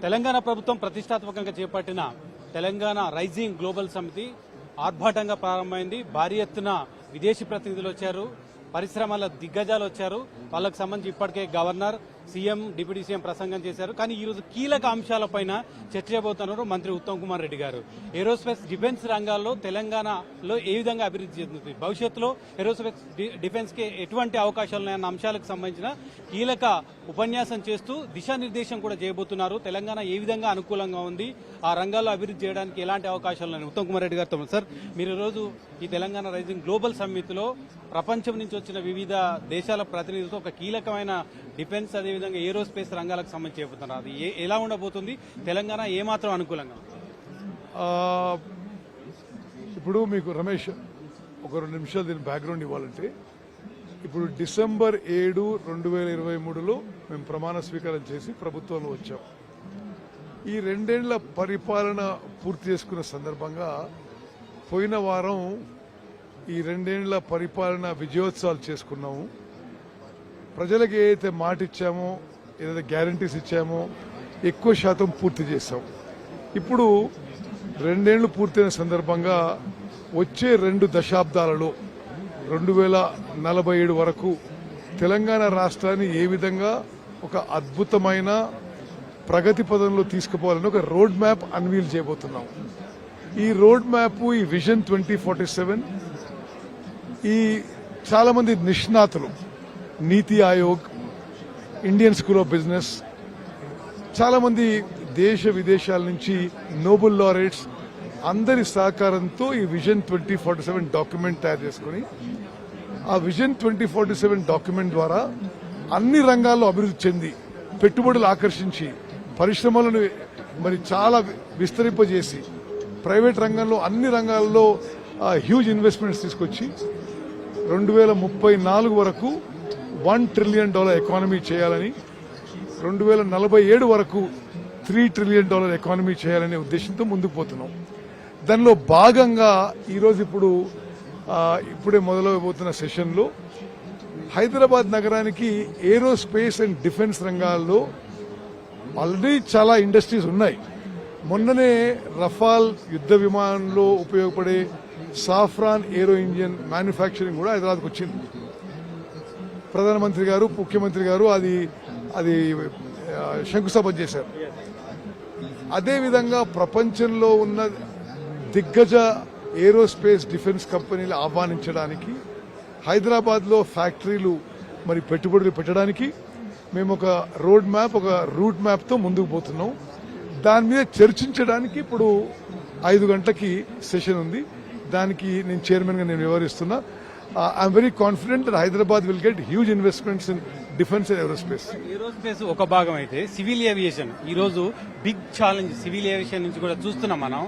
తెలంగాణ ప్రభుత్వం ప్రతిష్టాత్మకంగా చేపట్టిన తెలంగాణ రైజింగ్ గ్లోబల్ సమితి ఆర్భాటంగా ప్రారంభమైంది. భారీ ఎత్తున విదేశీ ప్రతినిధులు వచ్చారు, పరిశ్రమల దిగ్గజాలు వచ్చారు. వాళ్ళకు సంబంధించి ఇప్పటికే గవర్నర్, సీఎం, డిప్యూటీ సీఎం ప్రసంగం చేశారు. కానీ ఈ రోజు కీలక అంశాలపైన చర్చ చేయబోతున్నారు మంత్రి ఉత్తమ్ కుమార్ రెడ్డి గారు. ఏరోస్పేస్ డిఫెన్స్ రంగాల్లో తెలంగాణలో ఏ విధంగా అభివృద్ధి చెందుతుంది, భవిష్యత్తులో ఏరోస్పేస్ డిఫెన్స్ కి ఎటువంటి అవకాశాలు ఉన్నాయన్న అంశాలకు సంబంధించిన కీలక ఉపన్యాసం చేస్తూ దిశానిర్దేశం కూడా చేయబోతున్నారు. తెలంగాణ ఏ విధంగా అనుకూలంగా ఉంది, ఆ రంగాల్లో అభివృద్ధి చేయడానికి ఎలాంటి అవకాశాలు ఉన్నాయి. ఉత్తమ్ కుమార్ రెడ్డి గారితో సార్, మీరు ఈరోజు ఈ తెలంగాణ రైజింగ్ గ్లోబల్ సమ్మిట్లో ప్రపంచం నుంచి వచ్చిన వివిధ దేశాల ప్రతినిధులతో ఒక కీలకమైన డిఫెన్స్ అదేవిధంగా ఏరోస్పేస్ రంగాలకు సంబంధించి చెబుతున్నారు. అది ఎలా ఉండబోతుంది, తెలంగాణ ఏమాత్రం అనుకూలంగా? ఇప్పుడు మీకు రమేష్ ఒక 2 నిమిషాలు దీని బ్యాక్గ్రౌండ్ ఇవ్వాలంటే, ఇప్పుడు డిసెంబర్ 7, 2023లో మేము ప్రమాణ స్వీకారం చేసి ప్రభుత్వంలో వచ్చాం. ఈ 2 ఏళ్ల పరిపాలన పూర్తి చేసుకున్న సందర్భంగా పోయిన వారం ఈ 2 ఏళ్ల పరిపాలన విజయోత్సవాలు చేసుకున్నాము. ప్రజలకు ఏదైతే మాట ఇచ్చామో, ఏదైతే గ్యారంటీస్ ఇచ్చామో ఎక్కువ శాతం పూర్తి చేశాం. ఇప్పుడు 2 ఏళ్లు పూర్తయిన సందర్భంగా వచ్చే 2 దశాబ్దాలలో 2047 వరకు తెలంగాణ రాష్ట్రాన్ని ఏ విధంగా ఒక అద్భుతమైన ప్రగతి పదంలో తీసుకుపోవాలని ఒక రోడ్ మ్యాప్ అన్వీల్ చేయబోతున్నాం. ఈ రోడ్ మ్యాప్, ఈ విజన్ 2047 ఈ చాలా మంది నిష్ణాతులు, నీతి Aayog, Indian school of business, చాలా మంది దేశ విదేశాల నుంచి నోబెల్ లారెట్స్ అందరి సహకారంతో ఈ విజన్ 2047 డాక్యుమెంట్ తయారు చేసుకుని, ఆ విజన్ 2047 డాక్యుమెంట్ ద్వారా అన్ని రంగాల్లో అభివృద్ధి చెంది పెట్టుబడులు ఆకర్షించి పరిశ్రమలను మరి చాలా విస్తరింపజేసి ప్రైవేట్ రంగంలో అన్ని రంగాల్లో హ్యూజ్ ఇన్వెస్ట్మెంట్స్ తీసుకొచ్చి 2034 వరకు $1 ట్రిలియన్ ఎకానమీ చేయాలని, 2047 వరకు $3 ట్రిలియన్ ఎకానమీ చేయాలనే ఉద్దేశంతో ముందుకు పోతున్నాం. దానిలో భాగంగా ఈరోజు ఇప్పుడే మొదలవబోతున్న సెషన్లో హైదరాబాద్ నగరానికి ఏరోస్పేస్ అండ్ డిఫెన్స్ రంగాల్లో ఆల్రెడీ చాలా ఇండస్ట్రీస్ ఉన్నాయి. మొన్ననే రఫాల్ యుద్ధ విమానంలో ఉపయోగపడే సాఫ్రాన్ ఏరో ఇంజిన్ మ్యానుఫ్యాక్చరింగ్ కూడా హైదరాబాద్కు వచ్చింది. ప్రధానమంత్రి గారు, ముఖ్యమంత్రి గారు అది శంకుస్థాపన చేశారు. అదేవిధంగా ప్రపంచంలో ఉన్న దిగ్గజ ఏరోస్పేస్ డిఫెన్స్ కంపెనీలు ఆహ్వానించడానికి, హైదరాబాద్లో ఫ్యాక్టరీలు మరి పెట్టుబడులు పెట్టడానికి మేము ఒక రోడ్ మ్యాప్, ఒక రూట్ మ్యాప్తో ముందుకు పోతున్నాం. దాని మీద చర్చించడానికి ఇప్పుడు 5 గంటలకి సెషన్ ఉంది. దానికి నేను చైర్మన్గా నేను వివరిస్తున్నా. I'm very confident that Hyderabad will get huge investments in defence and aerospace. Aerospace ఒక భాగం అయితే సివిల్ ఏవియేషన్ ఈ రోజు బిగ్ ఛాలెంజ్. సివిల్ ఏవియేషన్ నుంచి కూడా చూస్తున్నాం మనం.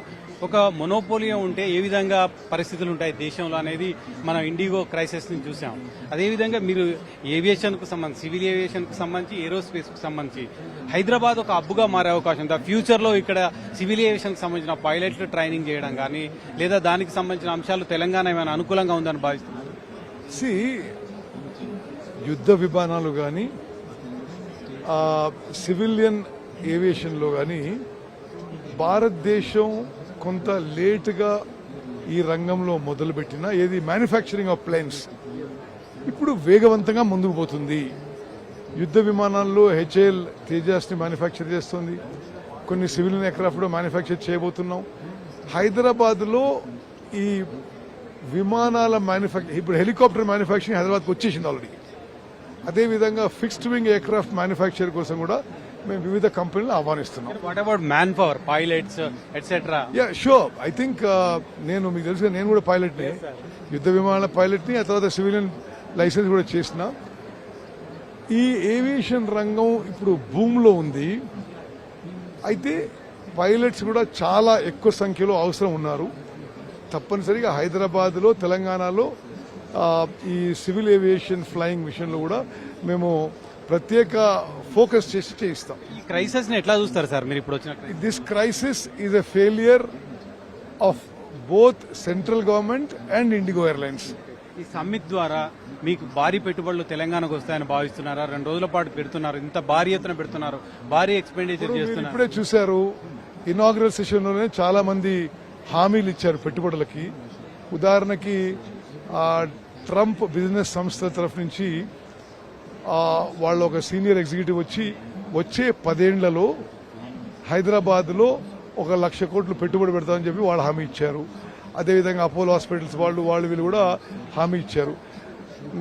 ఒక మొనోపోలియో ఉంటే ఏ విధంగా పరిస్థితులు ఉంటాయి దేశంలో అనేది మనం ఇండిగో క్రైసిస్ నుంచి చూసాం. అదేవిధంగా మీరు ఏవియేషన్ కు సంబంధించి, సివిల్ ఏవియేషన్ కు సంబంధించి, ఏరోస్పేస్ కు సంబంధించి హైదరాబాద్ ఒక హబ్గా మారే అవకాశం ఉంది. ఫ్యూచర్ లో ఇక్కడ సివిల్ ఏవియేషన్ కు సంబంధించిన పైలట్లు ట్రైనింగ్ చేయడం కానీ, లేదా దానికి సంబంధించిన అంశాలు తెలంగాణ ఏమైనా అనుకూలంగా ఉందని భావిస్తున్నారు? యుద్ధ విమానాలు కానీ, సివిలియన్ ఏవియేషన్లో కానీ భారతదేశం కొంత లేటుగా ఈ రంగంలో మొదలుపెట్టిన ఏది మ్యానుఫ్యాక్చరింగ్ ఆఫ్ ప్లేన్స్ ఇప్పుడు వేగవంతంగా ముందుకు పోతుంది. యుద్ధ విమానాల్లో హెచ్ఏఎల్ తేజస్ని మ్యానుఫ్యాక్చర్ చేస్తుంది. కొన్ని సివిలియన్ ఎయిర్క్రాఫ్ట్ మ్యానుఫ్యాక్చర్ చేయబోతున్నాం. హైదరాబాద్లో ఈ విమానాల మ్యానుఫ్యాక్చర్, ఇప్పుడు హెలికాప్టర్ మ్యానుఫ్యాక్చరింగ్ హైదరాబాద్కి వచ్చేసింది ఆల్రెడీ. అదేవిధంగా ఫిక్స్డ్ వింగ్ ఎయిర్క్రాఫ్ట్ మ్యానుఫ్యాక్చర్ కోసం కూడా మేము వివిధ కంపెనీలు ఆహ్వానిస్తున్నాం. What about man power, pilots etcetera? Yeah sure. I think మీకు తెలుసు, నేను కూడా పైలట్ని, యుద్ధ విమానాల పైలట్ని, ఆ తర్వాత సివిలియన్ లైసెన్స్ కూడా చేసిన. ఈ ఏవియేషన్ రంగం ఇప్పుడు భూమిలో ఉంది. అయితే పైలట్స్ కూడా చాలా ఎక్కువ సంఖ్యలో అవసరం ఉన్నారు. తప్పనిసరిగా హైదరాబాద్లో, తెలంగాణలో ఈ సివిల్ ఏవియేషన్ ఫ్లయింగ్ విషయంలో కూడా మేము ప్రత్యేక ఫోకస్ చేసి చేయిస్తాం. ఈ క్రైసిస్ ని ఎట్లా చూస్తారు సార్ మీరు ఇప్పుడు వచ్చిన? This crisis is a failure of both central government and IndiGo airlines. ఈ సమ్మిట్ ద్వారా మీకు భారీ పెట్టుబడులు తెలంగాణకు వస్తాయని భావిస్తున్నారా? 2 రోజుల పాటు పెడుతున్నారు, ఇంత భారీ ఎత్తున పెడుతున్నారు, భారీ ఎక్స్పెండిచర్ మీరు చేస్తున్నారు. ఇప్పుడే చూశారు, ఇనాగ్రల్ సెషన్ లోనే చాలా మంది హామీలు ఇచ్చారు పెట్టుబడులకి. ఉదాహరణకి ట్రంప్ బిజినెస్ సంస్థల తరఫు నుంచి వాళ్ళ ఒక సీనియర్ ఎగ్జిక్యూటివ్ వచ్చే 10 ఏళ్లలో హైదరాబాద్ లో 1 లక్ష కోట్లు పెట్టుబడి పెడతామని చెప్పి వాళ్ళు హామీ ఇచ్చారు. అదేవిధంగా అపోలో హాస్పిటల్స్ వీళ్ళు కూడా హామీ ఇచ్చారు.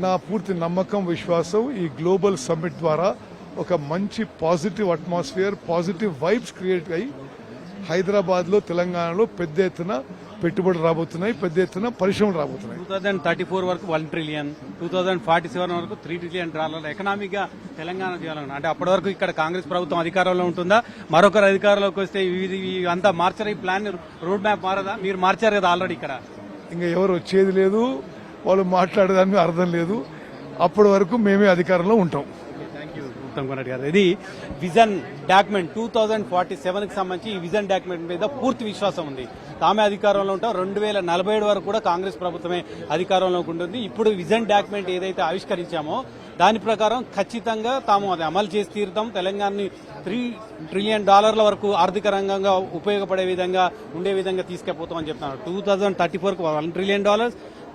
నా పూర్తి నమ్మకం, విశ్వాసం ఈ గ్లోబల్ సమ్మిట్ ద్వారా ఒక మంచి positive atmosphere, positive vibes create అయ్యి హైదరాబాద్ లో, తెలంగాణలో పెద్ద ఎత్తున పెట్టుబడులు రాబోతున్నాయి, పెద్ద ఎత్తున పరిశ్రమలు రాబోతున్నాయి. 2034 వరకు 1 ట్రిలియన్, 2047 వరకు $3 ట్రిలియన్ ఎకనామిక్ గా తెలంగాణ చేయాలన్నా. అంటే అప్పటి వరకు ఇక్కడ కాంగ్రెస్ ప్రభుత్వం అధికారంలో ఉంటుందా? మరొకరు అధికారంలోకి వస్తే అంతా మార్చారు, ఈ ప్లాన్ రోడ్ మ్యాప్ మారదా? మీరు మార్చారు కదా ఆల్రెడీ ఇక్కడ. ఇంకా ఎవరు వచ్చేది లేదు, వాళ్ళు మాట్లాడేదానికి అర్థం లేదు. అప్పటి వరకు మేమే అధికారంలో ఉంటాం. ఉత్తమ్ కుమార్ గారు, ఇది విజన్ డాక్యుమెంట్ 2047 కి సంబంధించి ఈ విజన్ డాక్యుమెంట్ మీద పూర్తి విశ్వాసం ఉంది. తామే అధికారంలో ఉంటాం, 2047 వరకు కూడా కాంగ్రెస్ ప్రభుత్వమే అధికారంలోకి ఉంటుంది. ఇప్పుడు విజన్ డాక్యుమెంట్ ఏదైతే ఆవిష్కరించామో దాని ప్రకారం ఖచ్చితంగా తాము అది అమలు చేసి తీరుతాం. తెలంగాణని $3 ట్రిలియన్ వరకు ఆర్థిక రంగంగా ఉపయోగపడే విధంగా ఉండే విధంగా తీసుకెళ్లిపోతామని చెప్తున్నారు. 2034 $1 ట్రిలియన్,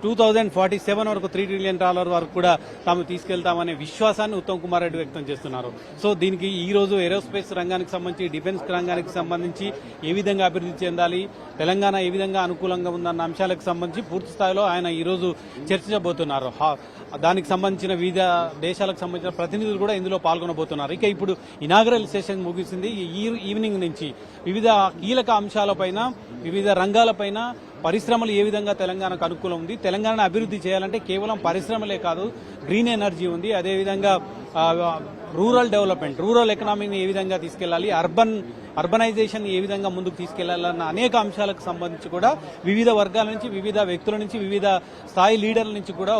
2047 వరకు $3 ట్రిలియన్ వరకు కూడా తాము తీసుకెళ్తామనే విశ్వాసాన్ని ఉత్తమ్ కుమార్ రెడ్డి వ్యక్తం చేస్తున్నారు. సో దీనికి ఈ రోజు ఏరోస్పేస్ రంగానికి సంబంధించి, డిఫెన్స్ రంగానికి సంబంధించి ఏ విధంగా అభివృద్ధి చెందాలి, తెలంగాణ ఏ విధంగా అనుకూలంగా ఉందన్న అంశాలకు సంబంధించి పూర్తి స్థాయిలో ఆయన ఈ రోజు చర్చించబోతున్నారు. దానికి సంబంధించిన వివిధ దేశాలకు సంబంధించిన ప్రతినిధులు కూడా ఇందులో పాల్గొనబోతున్నారు. ఇక ఇప్పుడు ఇనాగరల్ సెషన్ ముగిసింది. ఈ ఈవినింగ్ నుంచి వివిధ కీలక అంశాలపైన, వివిధ రంగాలపైన పరిశ్రమలు ఏ విధంగా తెలంగాణకు అనుకూలం ఉంది, తెలంగాణ అభివృద్ధి చేయాలంటే కేవలం పరిశ్రమలే కాదు, గ్రీన్ ఎనర్జీ ఉంది, అదేవిధంగా రూరల్ డెవలప్మెంట్, రూరల్ ఎకనామీని ఏ విధంగా తీసుకెళ్లాలి, అర్బనైజేషన్ ఏ విధంగా ముందుకు తీసుకెళ్లాలన్న అనేక అంశాలకు సంబంధించి కూడా వివిధ వర్గాల నుంచి, వివిధ వ్యక్తుల నుంచి, వివిధ స్థాయి లీడర్ల నుంచి కూడా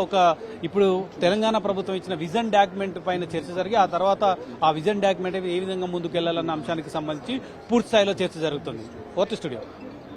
ఇప్పుడు తెలంగాణ ప్రభుత్వం ఇచ్చిన విజన్ డాక్యుమెంట్ పైన చర్చ జరిగి ఆ తర్వాత ఆ విజన్ డాక్యుమెంట్ ఏ విధంగా ముందుకు వెళ్లాలన్న అంశానికి సంబంధించి పూర్తి స్థాయిలో చర్చ జరుగుతుంది. Worth studio.